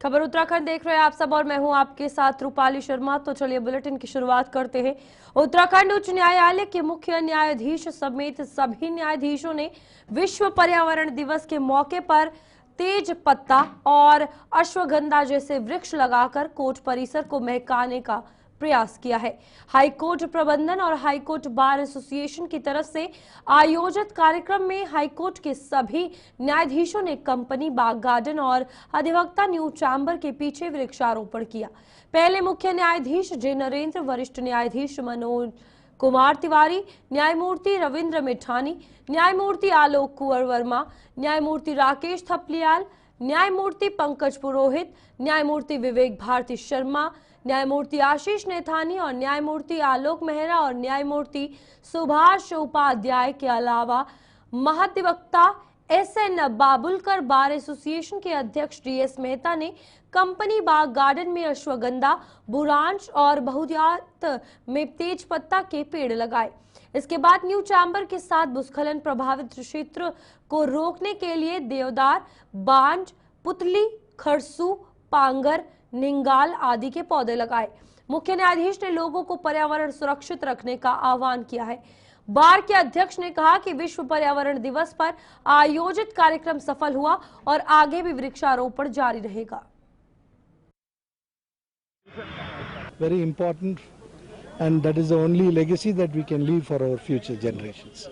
खबर उत्तराखंड देख रहे हैं आप सब और मैं हूं आपके साथ रूपाली शर्मा। तो चलिए बुलेटिन की शुरुआत करते हैं। उत्तराखंड उच्च न्यायालय के मुख्य न्यायाधीश समेत सभी न्यायाधीशों ने विश्व पर्यावरण दिवस के मौके पर तेज पत्ता और अश्वगंधा जैसे वृक्ष लगाकर कोर्ट परिसर को महकाने का प्रयास किया है। हाईकोर्ट प्रबंधन और हाईकोर्ट बार एसोसिएशन की तरफ से आयोजित कार्यक्रम में हाईकोर्ट के सभी न्यायाधीशों ने कंपनी बाग गार्डन और अधिवक्ता न्यू चैम्बर के पीछे वृक्षारोपण किया। पहले मुख्य न्यायाधीश जे नरेंद्र, वरिष्ठ न्यायाधीश मनोज कुमार तिवारी, न्यायमूर्ति रविंद्र मिठानी, न्यायमूर्ति आलोक कुंवर वर्मा, न्यायमूर्ति राकेश थपलियाल, न्यायमूर्ति पंकज पुरोहित, न्यायमूर्ति विवेक भारती शर्मा, न्यायमूर्ति आशीष नेथानी और न्यायमूर्ति आलोक मेहरा और न्यायमूर्ति सुभाष उपाध्याय के अलावा महाधिवक्ता एसएन बाबुलकर, बार एसोसिएशन के अध्यक्ष डीएस मेहता ने कंपनी बाग गार्डन में अश्वगंधा, बुरांश और बहुदियात में तेज पत्ता के पेड़ लगाए। इसके बाद न्यू चैम्बर के साथ भूस्खलन प्रभावित क्षेत्र को रोकने के लिए देवदार, बांज, पुतली, खरसू, पांगर, निंगाल आदि के पौधे लगाए। मुख्य न्यायाधीश ने लोगों को पर्यावरण सुरक्षित रखने का आह्वान किया है। बार के अध्यक्ष ने कहा कि विश्व पर्यावरण दिवस पर आयोजित कार्यक्रम सफल हुआ और आगे भी वृक्षारोपण जारी रहेगा। Very important, and that is the only legacy that we can leave for our future generations.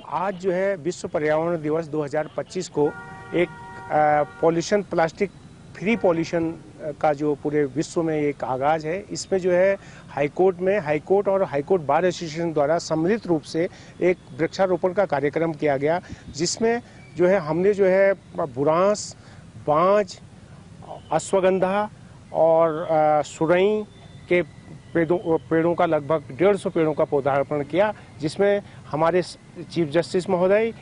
आज जो है विश्व पर्यावरण दिवस 2025 को एक पॉल्यूशन, प्लास्टिक फ्री पॉल्यूशन का जो पूरे विश्व में एक आगाज है। इसमें जो है हाईकोर्ट और हाईकोर्ट बार एसोसिएशन द्वारा सम्मिलित रूप से एक वृक्षारोपण का कार्यक्रम किया गया, जिसमें जो है हमने जो है बुरांस, बांज, अश्वगंधा और सुरई के पेड़ों का लगभग 150 पेड़ों का पौधारोपण किया, जिसमें हमारे चीफ जस्टिस महोदय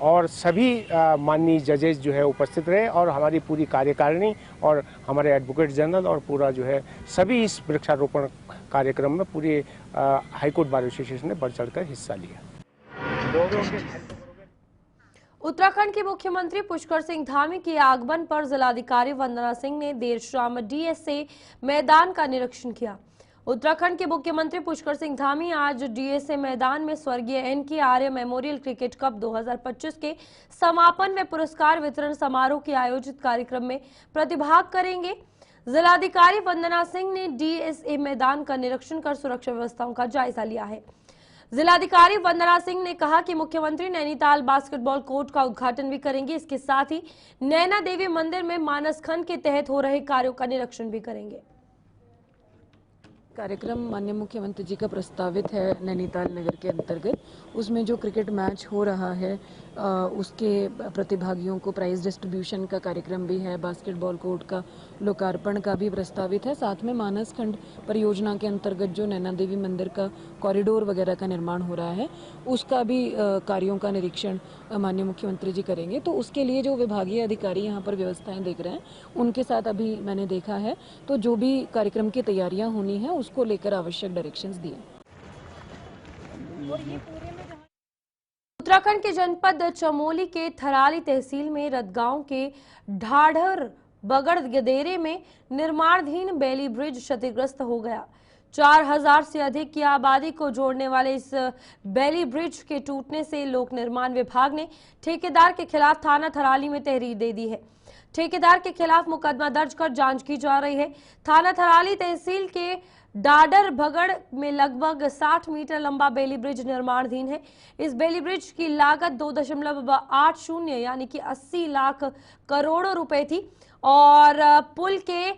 और सभी माननीय जजेस जो है उपस्थित रहे और हमारी पूरी कार्यकारिणी और हमारे एडवोकेट जनरल और पूरा जो है सभी इस वृक्षारोपण कार्यक्रम में पूरे हाईकोर्ट बार एसोसिएशन ने बढ़ चढ़कर हिस्सा लिया। उत्तराखंड के मुख्यमंत्री पुष्कर सिंह धामी के आगमन पर जिलाधिकारी वंदना सिंह ने देर शाम डीएसए मैदान का निरीक्षण किया। उत्तराखंड के मुख्यमंत्री पुष्कर सिंह धामी आज डीएसए मैदान में स्वर्गीय एनके आर्य मेमोरियल क्रिकेट कप 2025 के समापन में पुरस्कार वितरण समारोह के आयोजित कार्यक्रम में प्रतिभाग करेंगे। जिलाधिकारी वंदना सिंह ने डीएसए मैदान का निरीक्षण कर सुरक्षा व्यवस्थाओं का जायजा लिया है। जिलाधिकारी वंदना सिंह ने कहा कि मुख्यमंत्री नैनीताल बास्केटबॉल कोर्ट का उद्घाटन भी करेंगे। इसके साथ ही नैना देवी मंदिर में मानस खंड के तहत हो रहे कार्यों का निरीक्षण भी करेंगे। कार्यक्रम माननीय मुख्यमंत्री जी का प्रस्तावित है नैनीताल नगर के अंतर्गत। उसमें जो क्रिकेट मैच हो रहा है उसके प्रतिभागियों को प्राइज डिस्ट्रीब्यूशन का कार्यक्रम भी है, बास्केटबॉल कोर्ट का लोकार्पण का भी प्रस्तावित है। साथ में मानस खंड परियोजना के अंतर्गत जो नैना देवी मंदिर का कॉरिडोर वगैरह का निर्माण हो रहा है उसका भी कार्यों का निरीक्षण माननीय मुख्यमंत्री जी करेंगे। तो उसके लिए जो विभागीय अधिकारी यहाँ पर व्यवस्थाएं देख रहे हैं उनके साथ अभी मैंने देखा है, तो जो भी कार्यक्रम की तैयारियां होनी है उसको लेकर आवश्यक डायरेक्शंस दिए। उत्तराखंड के जनपद चमोली के थराली तहसील में रतगांव के ढाढ़र बगड़ गदेरे में निर्माणाधीन बेली ब्रिज क्षतिग्रस्त हो गया। 4000 से अधिक की आबादी को जोड़ने वाले इस बेली ब्रिज के टूटने से लोक निर्माण विभाग ने ठेकेदार के खिलाफ थाना थराली में तहरीर दे दी है। ठेकेदार के खिलाफ मुकदमा दर्ज कर जांच की जा रही है। थाना थराली तहसील के डाडर भगड़ में लगभग 60 मीटर लंबा बेली ब्रिज निर्माणाधीन है। इस बेली ब्रिज की लागत 2.80 यानी कि 80 लाख करोड़ रुपए थी और पुल के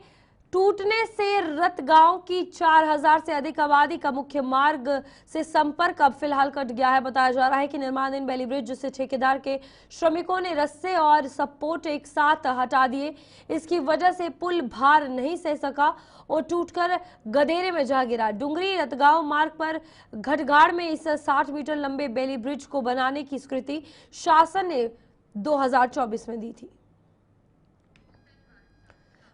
टूटने से रतगांव की 4000 से अधिक आबादी का मुख्य मार्ग से संपर्क अब फिलहाल कट गया है। बताया जा रहा है कि निर्माणाधीन बेली ब्रिज जिसे ठेकेदार के श्रमिकों ने रस्से और सपोर्ट एक साथ हटा दिए, इसकी वजह से पुल भार नहीं सह सका और टूटकर गदेरे में जा गिरा। डुंगरी रतगांव मार्ग पर घटगाड़ में इस 60 मीटर लंबे बेली ब्रिज को बनाने की स्वीकृति शासन ने 2024 में दी थी।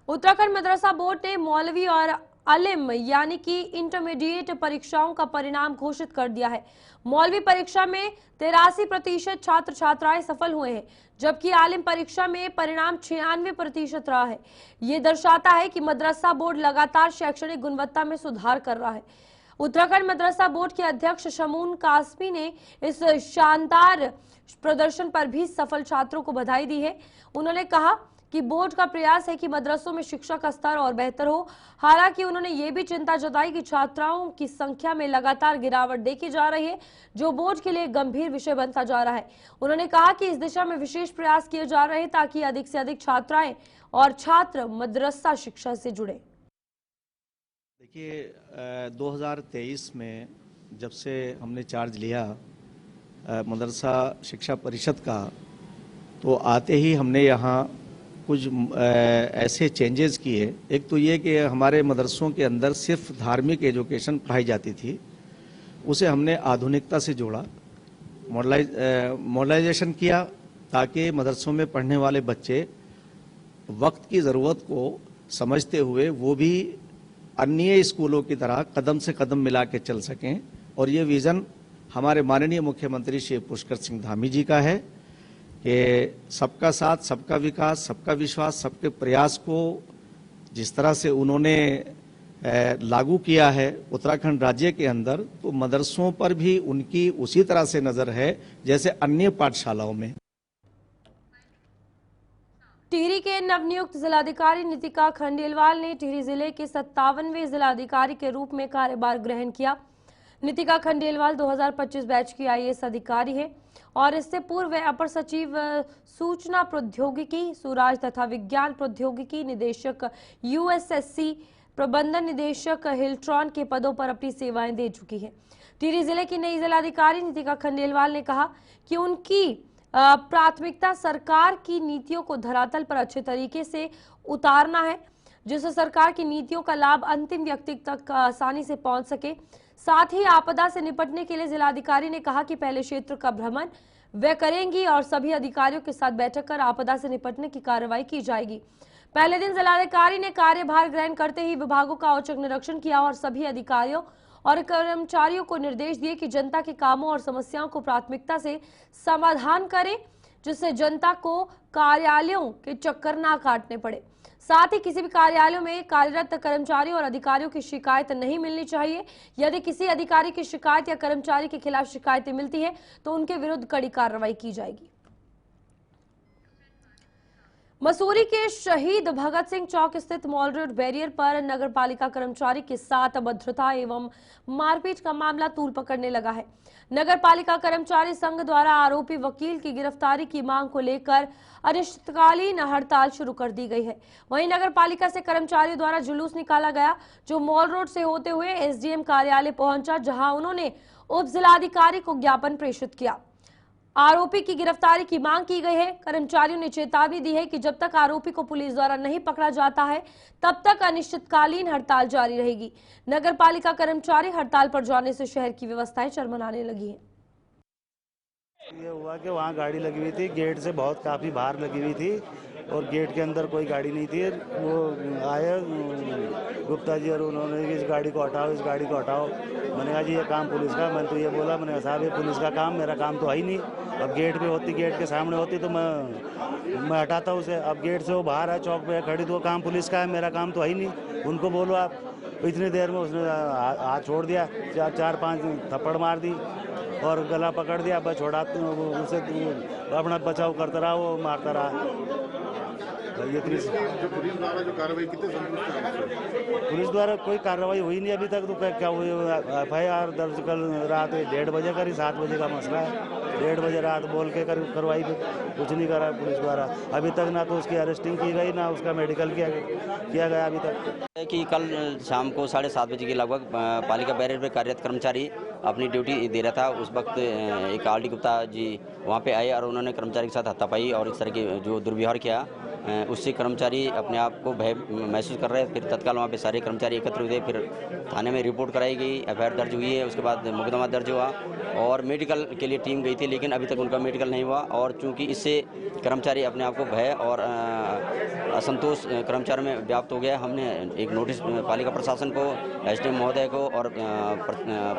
उत्तराखंड मदरसा बोर्ड ने मौलवी और अलिम यानी कि इंटरमीडिएट परीक्षाओं का परिणाम घोषित कर दिया है। मौलवी परीक्षा में 83% छात्र छात्राएं सफल हुए हैं, जबकि आलिम परीक्षा में परिणाम 96% रहा है। ये दर्शाता है कि मदरसा बोर्ड लगातार शैक्षणिक गुणवत्ता में सुधार कर रहा है। उत्तराखंड मदरसा बोर्ड के अध्यक्ष शमून कासमी ने इस शानदार प्रदर्शन पर भी सफल छात्रों को बधाई दी है। उन्होंने कहा कि बोर्ड का प्रयास है कि मदरसों में शिक्षा का स्तर और बेहतर हो। हालांकि उन्होंने ये भी चिंता जताई कि छात्राओं की संख्या में लगातार गिरावट देखी जा रही है, जो बोर्ड के लिए गंभीर विषय बनता जा रहा है। उन्होंने कहा कि इस दिशा में विशेष प्रयास किए जा रहे हैं ताकि अधिक से अधिक छात्राएं और छात्र मदरसा शिक्षा से जुड़े। देखिए 2023 में जब से हमने चार्ज लिया मदरसा शिक्षा परिषद का, तो आते ही हमने यहाँ कुछ ऐसे चेंजेस किए। एक तो ये कि हमारे मदरसों के अंदर सिर्फ धार्मिक एजुकेशन पढ़ाई जाती थी, उसे हमने आधुनिकता से जोड़ा, मॉडर्नाइजेशन किया, ताकि मदरसों में पढ़ने वाले बच्चे वक्त की ज़रूरत को समझते हुए वो भी अन्य स्कूलों की तरह कदम से कदम मिला के चल सकें। और ये विज़न हमारे माननीय मुख्यमंत्री श्री पुष्कर सिंह धामी जी का है कि सबका साथ, सबका विकास, सबका विश्वास, सबके प्रयास को जिस तरह से उन्होंने लागू किया है उत्तराखंड राज्य के अंदर, तो मदरसों पर भी उनकी उसी तरह से नज़र है जैसे अन्य पाठशालाओं में। टिहरी के नवनियुक्त जिलाधिकारी नितिका खंडेलवाल ने टिहरी जिले के 57वें जिलाधिकारी के रूप में कार्यभार ग्रहण किया। नितिका खंडेलवाल 2025 बैच की आईएएस अधिकारी है और इससे पूर्व वे अपर सचिव सूचना प्रौद्योगिकी, सुराज तथा विज्ञान प्रौद्योगिकी निदेशक यूएसएससी, प्रबंधन निदेशक हिल्ट्रॉन के पदों पर अपनी सेवाएं दे चुकी है। टिहरी जिले की नई जिलाधिकारी नितिका खंडेलवाल ने कहा कि उनकी प्राथमिकता सरकार की नीतियों को धरातल पर अच्छे तरीके से उतारना है, जिससे सरकार की नीतियों का लाभ अंतिम व्यक्ति तक आसानी से पहुंच सके। साथ ही आपदा से निपटने के लिए जिलाधिकारी ने कहा कि पहले क्षेत्र का भ्रमण वे करेंगी और सभी अधिकारियों के साथ बैठक कर आपदा से निपटने की कार्रवाई की जाएगी। पहले दिन जिलाधिकारी ने कार्यभार ग्रहण करते ही विभागों का औचक निरीक्षण किया और सभी अधिकारियों और कर्मचारियों को निर्देश दिए कि जनता के कामों और समस्याओं को प्राथमिकता से समाधान करें, जिससे जनता को कार्यालयों के चक्कर ना काटने पड़े। साथ ही किसी भी कार्यालयों में कार्यरत कर्मचारियों और अधिकारियों की शिकायत नहीं मिलनी चाहिए। यदि किसी अधिकारी की शिकायत या कर्मचारी के खिलाफ शिकायतें मिलती है तो उनके विरुद्ध कड़ी कार्रवाई की जाएगी। मसूरी के शहीद भगत सिंह चौक स्थित मॉल रोड बैरियर पर नगर पालिका कर्मचारी के साथ अभद्रता एवं मारपीट का मामला तूल पकड़ने लगा है। नगर पालिका कर्मचारी संघ द्वारा आरोपी वकील की गिरफ्तारी की मांग को लेकर अनिश्चितकालीन हड़ताल शुरू कर दी गई है। वहीं नगर पालिका से कर्मचारियों द्वारा जुलूस निकाला गया, जो मॉल रोड से होते हुए एसडीएम कार्यालय पहुंचा, जहां उन्होंने उप जिलाधिकारी को ज्ञापन प्रेषित किया। आरोपी की गिरफ्तारी की मांग की गई है। कर्मचारियों ने चेतावनी दी है कि जब तक आरोपी को पुलिस द्वारा नहीं पकड़ा जाता है तब तक अनिश्चितकालीन हड़ताल जारी रहेगी। नगर पालिका कर्मचारी हड़ताल पर जाने से शहर की व्यवस्थाएं चरमराने लगी हैं। ये हुआ कि वहाँ गाड़ी लगी हुई थी, गेट से बहुत काफ़ी बाहर लगी हुई थी और गेट के अंदर कोई गाड़ी नहीं थी। वो आए गुप्ता जी और उन्होंने इस गाड़ी को हटाओ, इस गाड़ी को हटाओ। मैंने कहा जी ये काम पुलिस का। मैंने तो ये बोला, मैंने कहा साहब ये पुलिस का काम, मेरा काम तो है ही नहीं। अब गेट पे होती, गेट के सामने होती तो मैं हटाता उसे। अब गेट से वो बाहर है, चौक पे खड़ी, तो वो काम पुलिस का है, मेरा काम तो है ही नहीं। उनको बोलो आप। इतनी देर में उसने हाथ छोड़ दिया, चार पांच थप्पड़ मार दी और गला पकड़ दिया। बस छोड़ाते उसे अपना बचाव करता रहा, वो मारता रहा। ये जो पुलिस द्वारा जो कार्रवाई कितने संतुष्ट हैं? पुलिस द्वारा कोई कार्रवाई हुई नहीं अभी तक। तो क्या हुई? FIR दर्ज कल रात 1:30 बजे करी, 7 बजे का मसला है। 1:30 बजे रात बोल के करवाई, कुछ नहीं करा पुलिस द्वारा अभी तक। ना तो उसकी अरेस्टिंग की गई, ना उसका मेडिकल किया गया अभी तक। कि कल शाम को 7:30 बजे के लगभग पालिका बैरियर पर कार्यरत कर्मचारी अपनी ड्यूटी दे रहा था। उस वक्त एक RD गुप्ता जी वहाँ पे आए और उन्होंने कर्मचारी के साथ हाथापाई और इस तरह की जो दुर्व्यवहार किया उससे कर्मचारी अपने आप को भय महसूस कर रहे हैं। फिर तत्काल वहाँ पे सारे कर्मचारी एकत्र हुए, फिर थाने में रिपोर्ट कराई गई, एफआईआर दर्ज हुई है, उसके बाद मुकदमा दर्ज हुआ और मेडिकल के लिए टीम गई थी, लेकिन अभी तक उनका मेडिकल नहीं हुआ। और चूंकि इससे कर्मचारी अपने आप को भय और असंतोष कर्मचारियों में व्याप्त हो गया, हमने एक नोटिस पालिका प्रशासन को, एसडीएम महोदय को और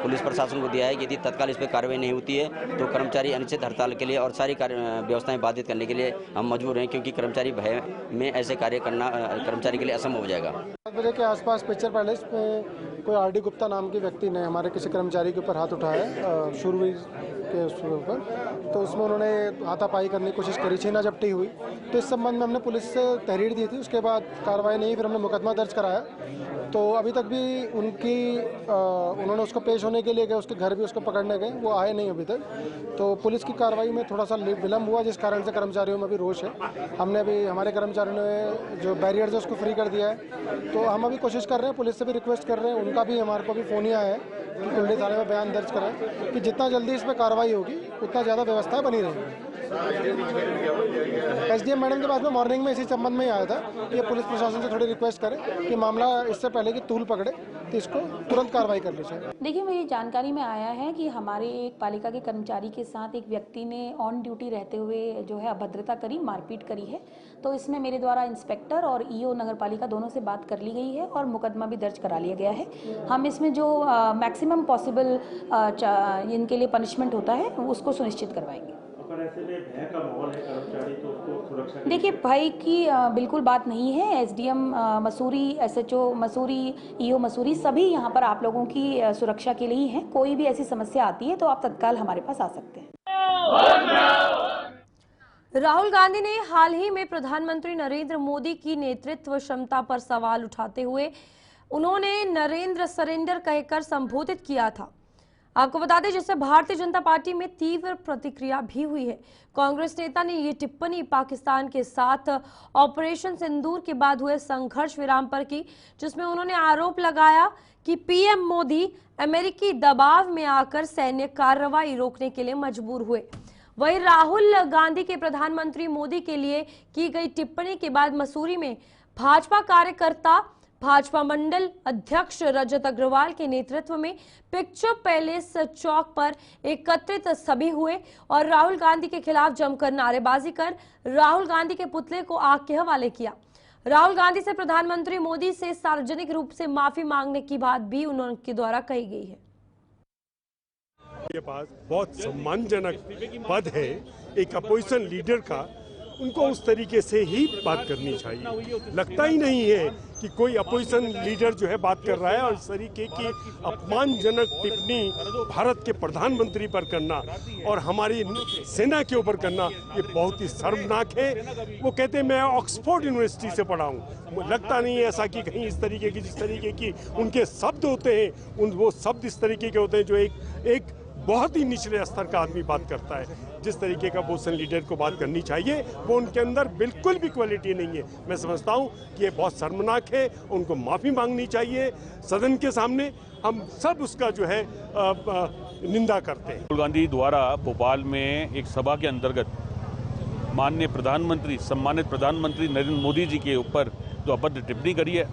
पुलिस प्रशासन को दिया है कि यदि तत्काल इस पर कार्रवाई नहीं होती है तो कर्मचारी अनिश्चित हड़ताल के लिए और सारी व्यवस्थाएं बाधित करने के लिए हम मजबूर हैं, क्योंकि कर्मचारी भय में ऐसे कार्य करना कर्मचारी के लिए असंभव हो जाएगा। 7 बजे के आसपास पिक्चर पैलेस में कोई आरडी गुप्ता नाम के व्यक्ति ने हमारे किसी कर्मचारी के ऊपर हाथ उठाया शूरवीर के ऊपर, तो उसमें उन्होंने हाथापाई करने की कोशिश करी, छीना झपटी हुई। तो इस संबंध में हमने पुलिस से तहरीर दी थी, उसके बाद कार्रवाई नहीं, फिर हमने मुकदमा दर्ज कराया। तो अभी तक भी उन्होंने उसको पेश होने के लिए गए, उसके घर भी उसको पकड़ने गए, वो आए नहीं अभी तक। तो पुलिस की कार्रवाई में थोड़ा सा विलम्ब हुआ, जिस कारण से कर्मचारियों में भी रोष है। हमने अभी हमारे कर्मचारियों ने जो बैरियर्स है उसको फ्री कर दिया है। तो हम अभी कोशिश कर रहे हैं, पुलिस से भी रिक्वेस्ट कर रहे हैं, उनका भी हमारे को भी फ़ोन ही आया है कि कुल्डी थाने में बयान दर्ज कराएं कि जितना जल्दी इस पर कार्रवाई होगी उतना ज़्यादा व्यवस्थाएं बनी रहेंगी। एसडीएम मैडम के पास में मॉर्निंग में इसी संबंध में ही आया था कि ये पुलिस प्रशासन से थोड़ी रिक्वेस्ट करें कि मामला इससे पहले कि तूल पकड़े तो इसको तुरंत कार्रवाई कर ली जाए। देखिए, मेरी जानकारी में आया है कि हमारे एक पालिका के कर्मचारी के साथ एक व्यक्ति ने ऑन ड्यूटी रहते हुए जो है अभद्रता करी, मारपीट करी है। तो इसमें मेरे द्वारा इंस्पेक्टर और ईओ नगर पालिका दोनों से बात कर ली गई है और मुकदमा भी दर्ज करा लिया गया है। हम इसमें जो मैक्सिमम पॉसिबल इनके लिए पनिशमेंट होता है उसको सुनिश्चित करवाएंगे। देखिए, भय की बिल्कुल बात नहीं है। SDM Mussoorie, SHO Mussoorie, EO Mussoorie सभी यहाँ पर आप लोगों की सुरक्षा के लिए ही हैं। कोई भी ऐसी समस्या आती है तो आप तत्काल हमारे पास आ सकते हैं। राहुल गांधी ने हाल ही में प्रधानमंत्री नरेंद्र मोदी की नेतृत्व क्षमता पर सवाल उठाते हुए उन्होंने नरेंद्र सरेंडर कहकर संबोधित किया था। आपको बता दें, जिससे भारतीय जनता पार्टी में तीव्र प्रतिक्रिया भी हुई है। कांग्रेस नेता ने ये टिप्पणी पाकिस्तान के साथ ऑपरेशन सिंदूर के बाद हुए संघर्ष विराम पर की, जिसमें उन्होंने आरोप लगाया कि पीएम मोदी अमेरिकी दबाव में आकर सैन्य कार्रवाई रोकने के लिए मजबूर हुए। वहीं राहुल गांधी के प्रधानमंत्री मोदी के लिए की गई टिप्पणी के बाद मसूरी में भाजपा कार्यकर्ता भाजपा मंडल अध्यक्ष रजत अग्रवाल के नेतृत्व में पिक्चर पैलेस चौक पर एकत्रित सभी हुए और राहुल गांधी के खिलाफ जमकर नारेबाजी कर राहुल गांधी के पुतले को आग के हवाले किया। राहुल गांधी से प्रधानमंत्री मोदी से सार्वजनिक रूप से माफी मांगने की बात भी उनके द्वारा कही गई है। के पास बहुत सम्मानजनक पद है एक अपोजिशन लीडर का, उनको उस तरीके से ही बात करनी चाहिए। लगता ही नहीं है कि कोई अपोजिशन लीडर जो है बात कर रहा है और इस तरीके की अपमानजनक टिप्पणी भारत के प्रधानमंत्री पर करना और हमारी सेना के ऊपर करना, ये बहुत ही शर्मनाक है। वो कहते हैं मैं ऑक्सफोर्ड यूनिवर्सिटी से पढ़ा हूँ, लगता नहीं है ऐसा कि कहीं इस तरीके की जिस तरीके की उनके शब्द होते हैं वो शब्द इस तरीके के होते हैं जो एक बहुत ही निचले स्तर का आदमी बात करता है। जिस तरीके का अपोजिशन लीडर को बात करनी चाहिए वो उनके अंदर बिल्कुल भी क्वालिटी नहीं है। मैं समझता हूं कि ये बहुत शर्मनाक है, उनको माफ़ी मांगनी चाहिए सदन के सामने। हम सब उसका जो है निंदा करते हैं। राहुल गांधी द्वारा भोपाल में एक सभा के अंतर्गत माननीय प्रधानमंत्री, सम्मानित प्रधानमंत्री नरेंद्र मोदी जी के ऊपर जो अभद्र टिप्पणी करी है,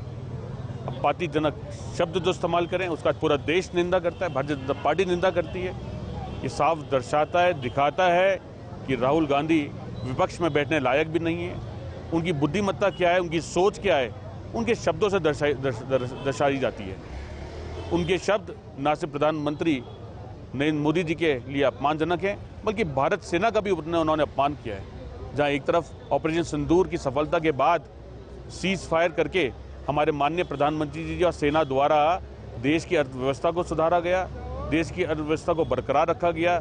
आपत्तिजनक शब्द जो इस्तेमाल करें, उसका पूरा देश निंदा करता है, भारतीय जनता पार्टी निंदा करती है। ये साफ दर्शाता है, दिखाता है कि राहुल गांधी विपक्ष में बैठने लायक भी नहीं है। उनकी बुद्धिमत्ता क्या है, उनकी सोच क्या है, उनके शब्दों से दर्शाई जाती है। उनके शब्द न सिर्फ प्रधानमंत्री नरेंद्र मोदी जी के लिए अपमानजनक हैं, बल्कि भारत सेना का भी उन्होंने अपमान किया है। जहाँ एक तरफ ऑपरेशन सिंदूर की सफलता के बाद सीज फायर करके हमारे माननीय प्रधानमंत्री जी और सेना द्वारा देश की अर्थव्यवस्था को सुधारा गया, देश की अर्थव्यवस्था को बरकरार रखा गया,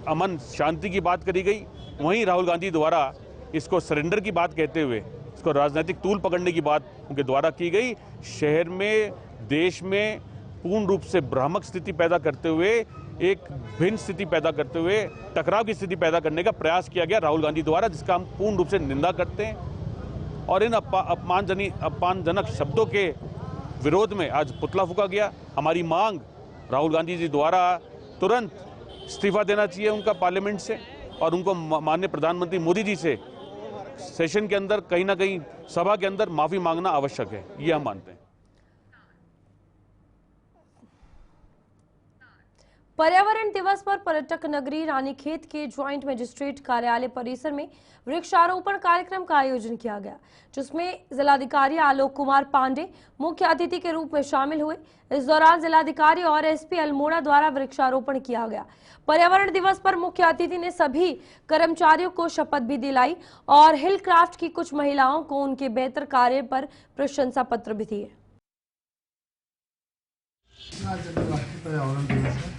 अमन शांति की बात करी गई, वहीं राहुल गांधी द्वारा इसको सरेंडर की बात कहते हुए इसको राजनीतिक तूल पकड़ने की बात उनके द्वारा की गई। शहर में, देश में पूर्ण रूप से भ्रामक स्थिति पैदा करते हुए, एक भिन्न स्थिति पैदा करते हुए टकराव की स्थिति पैदा करने का प्रयास किया गया राहुल गांधी द्वारा, जिसका हम पूर्ण रूप से निंदा करते हैं। और इन अपमानजनक शब्दों के विरोध में आज पुतला फूंका गया। हमारी मांग राहुल गांधी जी द्वारा तुरंत इस्तीफा देना चाहिए उनका पार्लियामेंट से, और उनको माननीय प्रधानमंत्री मोदी जी से सेशन के अंदर कहीं ना कहीं सभा के अंदर माफी मांगना आवश्यक है, ये हम मानते हैं। पर्यावरण दिवस पर पर्यटक नगरी रानीखेत के ज्वाइंट मजिस्ट्रेट कार्यालय परिसर में वृक्षारोपण कार्यक्रम का आयोजन किया गया, जिसमें जिलाधिकारी आलोक कुमार पांडे मुख्य अतिथि के रूप में शामिल हुए। इस दौरान जिलाधिकारी और एसपी अल्मोड़ा द्वारा वृक्षारोपण किया गया। पर्यावरण दिवस पर मुख्य अतिथि ने सभी कर्मचारियों को शपथ भी दिलाई और हिल क्राफ्ट की कुछ महिलाओं को उनके बेहतर कार्य पर प्रशंसा पत्र भी दिए। पर्यावरण दिवस है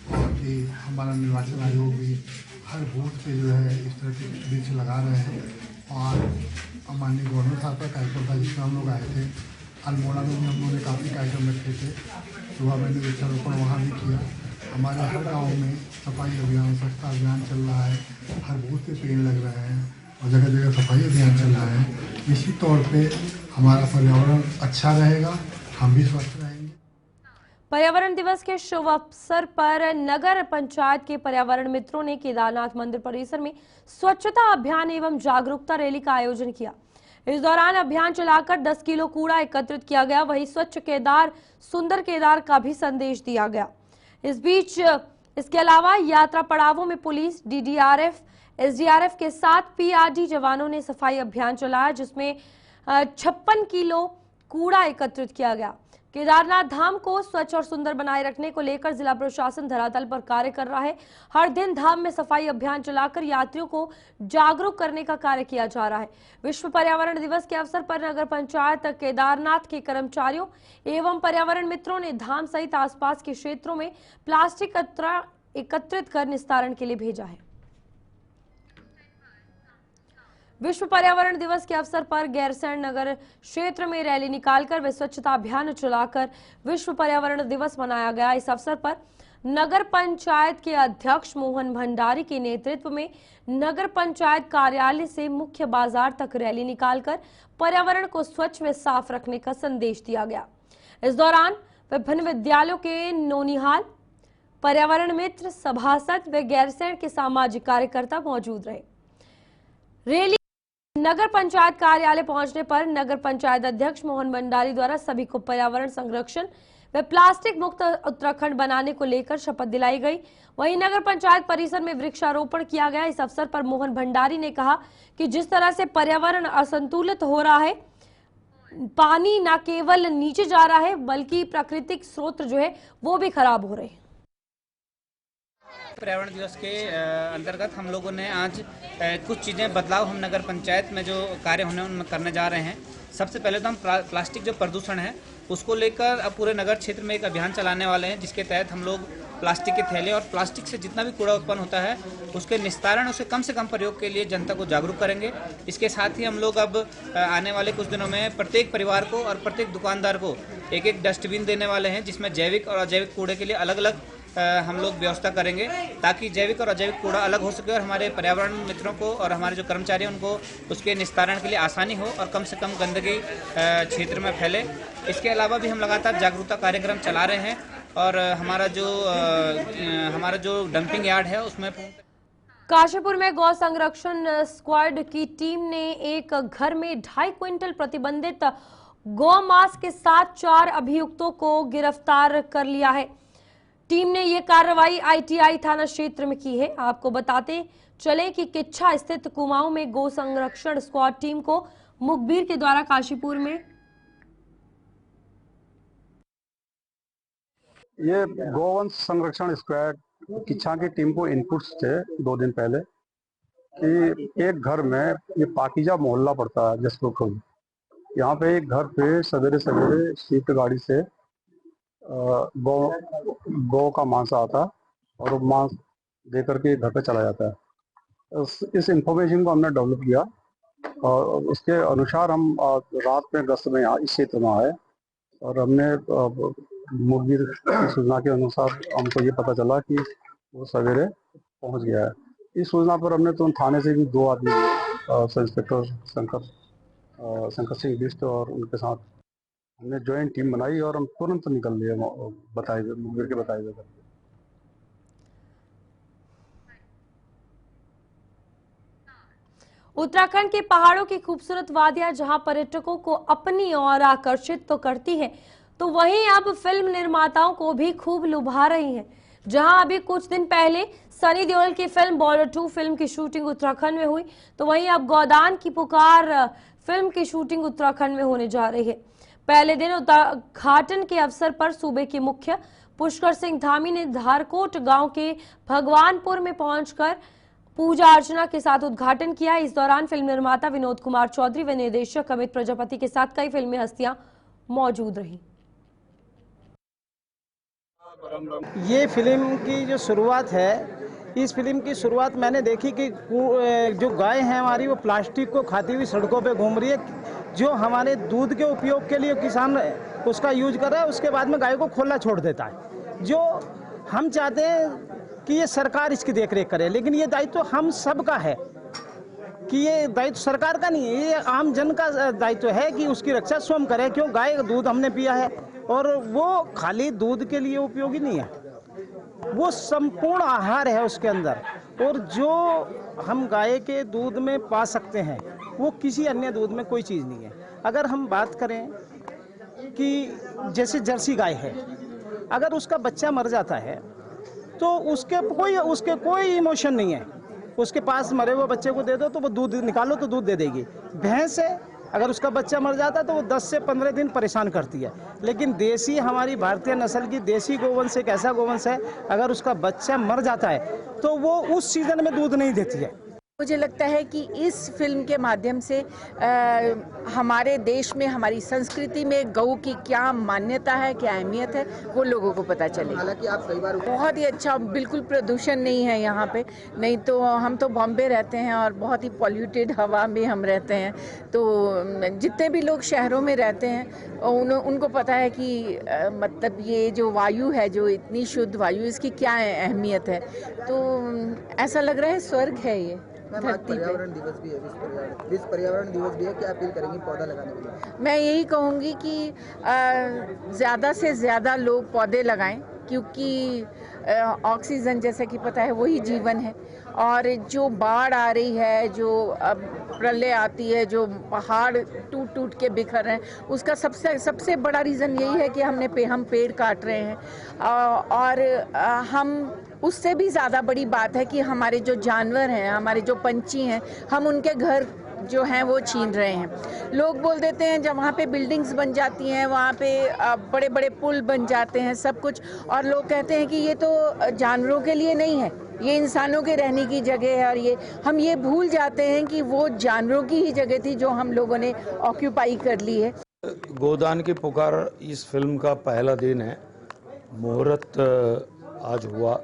और कि हमारा निर्वाचन आयोग भी हर बूथ पे जो है इस तरह के वृक्ष लगा रहे हैं और माननीय गवर्नर साहब का कार्यक्रम था जिसमें हम लोग आए थे। अल्मोड़ा में भी हम लोगों ने काफ़ी कार्यक्रम रखे थे। सुबह मैंने वृक्षारोपण वहाँ भी किया। हमारे हर गांव में सफाई अभियान, स्वच्छता अभियान चल रहा है। हर बूथ पे पेड़ लग रहे हैं और जगह जगह सफाई अभियान चल रहा है। इसी तौर पर हमारा पर्यावरण अच्छा रहेगा, हम भी स्वस्थ रहेंगे। पर्यावरण दिवस के शुभ अवसर पर नगर पंचायत के पर्यावरण मित्रों ने केदारनाथ मंदिर परिसर में स्वच्छता अभियान एवं जागरूकता रैली का आयोजन किया। इस दौरान अभियान चलाकर 10 किलो कूड़ा एकत्रित किया गया। वहीं स्वच्छ केदार सुंदर केदार का भी संदेश दिया गया। इस बीच इसके अलावा यात्रा पड़ावों में पुलिस, डीडीआरएफ, एसडीआरएफ के साथ पीआरडी जवानों ने सफाई अभियान चलाया, जिसमें 56 किलो कूड़ा एकत्रित किया गया। केदारनाथ धाम को स्वच्छ और सुंदर बनाए रखने को लेकर जिला प्रशासन धरातल पर कार्य कर रहा है। हर दिन धाम में सफाई अभियान चलाकर यात्रियों को जागरूक करने का कार्य किया जा रहा है। विश्व पर्यावरण दिवस के अवसर पर नगर पंचायत केदारनाथ के कर्मचारियों एवं पर्यावरण मित्रों ने धाम सहित आसपास के क्षेत्रों में प्लास्टिक कचरा एकत्रित कर निस्तारण के लिए भेजा है। विश्व पर्यावरण दिवस के अवसर पर गैरसैंण नगर क्षेत्र में रैली निकालकर व स्वच्छता अभियान चलाकर विश्व पर्यावरण दिवस मनाया गया। इस अवसर पर नगर पंचायत के अध्यक्ष मोहन भंडारी के नेतृत्व में नगर पंचायत कार्यालय से मुख्य बाजार तक रैली निकालकर पर्यावरण को स्वच्छ व साफ रखने का संदेश दिया गया। इस दौरान विभिन्न विद्यालयों के नौनिहाल, पर्यावरण मित्र, सभासद व गैरसैंण के सामाजिक कार्यकर्ता मौजूद रहे। रैली नगर पंचायत कार्यालय पहुंचने पर नगर पंचायत अध्यक्ष मोहन भंडारी द्वारा सभी को पर्यावरण संरक्षण व प्लास्टिक मुक्त उत्तराखंड बनाने को लेकर शपथ दिलाई गई। वहीं नगर पंचायत परिसर में वृक्षारोपण किया गया। इस अवसर पर मोहन भंडारी ने कहा कि जिस तरह से पर्यावरण असंतुलित हो रहा है, पानी न केवल नीचे जा रहा है बल्कि प्राकृतिक स्रोत जो है वो भी खराब हो रहे हैं। पर्यावरण दिवस के अंतर्गत हम लोगों ने आज कुछ चीज़ें बदलाव हम नगर पंचायत में जो कार्य होने उनमें करने जा रहे हैं। सबसे पहले तो हम प्लास्टिक जो प्रदूषण है उसको लेकर अब पूरे नगर क्षेत्र में एक अभियान चलाने वाले हैं, जिसके तहत हम लोग प्लास्टिक के थैले और प्लास्टिक से जितना भी कूड़ा उत्पन्न होता है उसके निस्तारण, उसे कम से कम प्रयोग के लिए जनता को जागरूक करेंगे। इसके साथ ही हम लोग अब आने वाले कुछ दिनों में प्रत्येक परिवार को और प्रत्येक दुकानदार को एक एक डस्टबिन देने वाले हैं, जिसमें जैविक और अजैविक कूड़े के लिए अलग अलग हम लोग व्यवस्था करेंगे, ताकि जैविक और अजैविक कूड़ा अलग हो सके और हमारे पर्यावरण मित्रों को और हमारे जो कर्मचारी हैं उनको उसके निस्तारण के लिए आसानी हो और कम से कम गंदगी क्षेत्र में फैले। इसके अलावा भी हम लगातार जागरूकता कार्यक्रम चला रहे हैं और हमारा जो डंपिंग यार्ड है उसमें काशीपुर में गौ संरक्षण स्क्वाड की टीम ने एक घर में 2.5 क्विंटल प्रतिबंधित गौ मांस के साथ 4 अभियुक्तों को गिरफ्तार कर लिया है। टीम ने यह कार्रवाई आईटीआई थाना क्षेत्र में की है। आपको बताते चले कि किच्छा स्थित कुमाऊं में गौ संरक्षण स्क्वाड टीम को मुखबिर के द्वारा काशीपुर में ये गौवंश संरक्षण स्क्वाड किच्छा की टीम को इनपुट्स थे 2 दिन पहले कि एक घर में, ये पाकीजा मोहल्ला पड़ता है जसपुर, यहाँ पे एक घर पे सवेरे सवेरे स्विफ्ट गाड़ी से गौ का मांस आता और वो मांस दे करके घर पे चला जाता है। इस इंफॉर्मेशन को हमने डेवलप किया और उसके अनुसार हम रात में गश्त में यहाँ इस क्षेत्र में आए और हमने मुखबिर सूचना के अनुसार हमको ये पता चला कि वो सवेरे पहुंच गया है। इस सूचना पर हमने तो थाने से भी 2 आदमी, सब इंस्पेक्टर शंकर सिंह बिष्ट और उनके साथ हमने ज्वाइंट टीम बनाई और हम तुरंत निकल लिए मुखबिर के बताए हुए। उत्तराखंड के पहाड़ों की खूबसूरत वादियां जहां पर्यटकों को अपनी ओर आकर्षित तो करती हैं, तो वहीं अब फिल्म निर्माताओं को भी खूब लुभा रही हैं। जहां अभी कुछ दिन पहले सनी देओल की फिल्म बॉर्डर 2 फिल्म की शूटिंग उत्तराखंड में हुई, तो वहीं अब गोदान की पुकार फिल्म की शूटिंग उत्तराखंड में होने जा रही है। पहले दिन उद्घाटन के अवसर पर सूबे के मुख्य पुष्कर सिंह धामी ने धारकोट गांव के भगवानपुर में पहुंचकर पूजा अर्चना के साथ उद्घाटन किया। इस दौरान फिल्म निर्माता विनोद कुमार चौधरी व निर्देशक अमित प्रजापति के साथ कई फिल्मी हस्तियां मौजूद रहीं। ये फिल्म की जो शुरुआत है, इस फिल्म की शुरुआत मैंने देखी कि जो गाय है हमारी वो प्लास्टिक को खाती हुई सड़कों पे घूम रही है। जो हमारे दूध के उपयोग के लिए किसान उसका यूज कर रहा है, उसके बाद में गाय को खुला छोड़ देता है। जो हम चाहते हैं कि ये सरकार इसकी देखरेख करे, लेकिन ये दायित्व हम सबका है कि ये दायित्व सरकार का नहीं है, ये आम जन का दायित्व है कि उसकी रक्षा स्वयं करे। क्यों? गाय का दूध हमने पिया है और वो खाली दूध के लिए उपयोगी नहीं है, वो संपूर्ण आहार है उसके अंदर। और जो हम गाय के दूध में पा सकते हैं वो किसी अन्य दूध में कोई चीज़ नहीं है। अगर हम बात करें कि जैसे जर्सी गाय है, अगर उसका बच्चा मर जाता है तो उसके कोई इमोशन नहीं है। उसके पास मरे हुए बच्चे को दे दो तो वो दूध निकालो तो दूध दे देगी। भैंस है, अगर उसका बच्चा मर जाता है तो वो 10 से 15 दिन परेशान करती है। लेकिन देसी हमारी भारतीय नस्ल की देसी गोवंश एक ऐसा गोवंश है, अगर उसका बच्चा मर जाता है तो वो उस सीजन में दूध नहीं देती है। मुझे लगता है कि इस फिल्म के माध्यम से हमारे देश में, हमारी संस्कृति में गऊ की क्या मान्यता है, क्या अहमियत है, वो लोगों को पता चलेगा। हालांकि आप कई बार बहुत ही अच्छा, बिल्कुल प्रदूषण नहीं है यहाँ पे, नहीं तो हम तो बॉम्बे रहते हैं और बहुत ही पॉल्यूटेड हवा में हम रहते हैं। तो जितने भी लोग शहरों में रहते हैं उनको पता है कि मतलब ये जो वायु है, जो इतनी शुद्ध वायु, इसकी क्या अहमियत है। तो ऐसा लग रहा है स्वर्ग है ये पर्यावरण दिवस भी है, विश्व पर्यावरण दिवस भी है। क्या अपील करेंगी पौधा लगाने के लिए? मैं यही कहूँगी कि ज़्यादा से ज़्यादा लोग पौधे लगाएं, क्योंकि ऑक्सीजन जैसा कि पता है वही जीवन है। और जो बाढ़ आ रही है, जो प्रलय आती है, जो पहाड़ टूट टूट के बिखर रहे हैं, उसका सबसे बड़ा रीज़न यही है कि हम पेड़ काट रहे हैं। और हम उससे भी ज़्यादा बड़ी बात है कि हमारे जो जानवर हैं, हमारे जो पंछी हैं, हम उनके घर जो हैं वो छीन रहे हैं। लोग बोल देते हैं जब वहाँ पे बिल्डिंग्स बन जाती हैं, वहाँ पे बड़े बड़े पुल बन जाते हैं, सब कुछ, और लोग कहते हैं कि ये तो जानवरों के लिए नहीं है, ये इंसानों के रहने की जगह है। और हम ये भूल जाते हैं कि वो जानवरों की ही जगह थी जो हम लोगों ने ऑक्यूपाई कर ली है। गोदान की पुकार इस फिल्म का पहला दिन है। मुहूर्त आज हुआ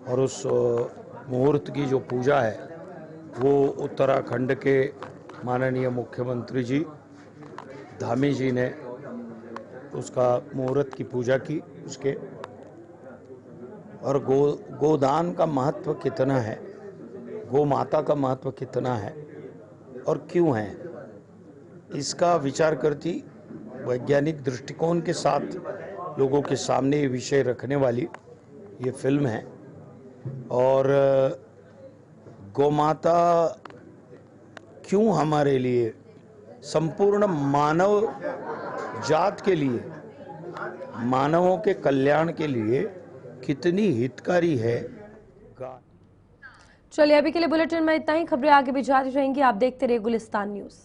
और उस मुहूर्त की जो पूजा है वो उत्तराखंड के माननीय मुख्यमंत्री जी धामी जी ने उसका मुहूर्त की पूजा की उसके। और गोदान का महत्व कितना है, गौ माता का महत्व कितना है और क्यों है, इसका विचार करती वैज्ञानिक दृष्टिकोण के साथ लोगों के सामने ये विषय रखने वाली ये फिल्म है। और गौमाता क्यों हमारे लिए, संपूर्ण मानव जात के लिए, मानवों के कल्याण के लिए कितनी हितकारी है। चलिए अभी के लिए बुलेटिन में इतना ही। खबरें आगे भी जारी रहेंगी। आप देखते रहिए गुलिस्तान न्यूज़।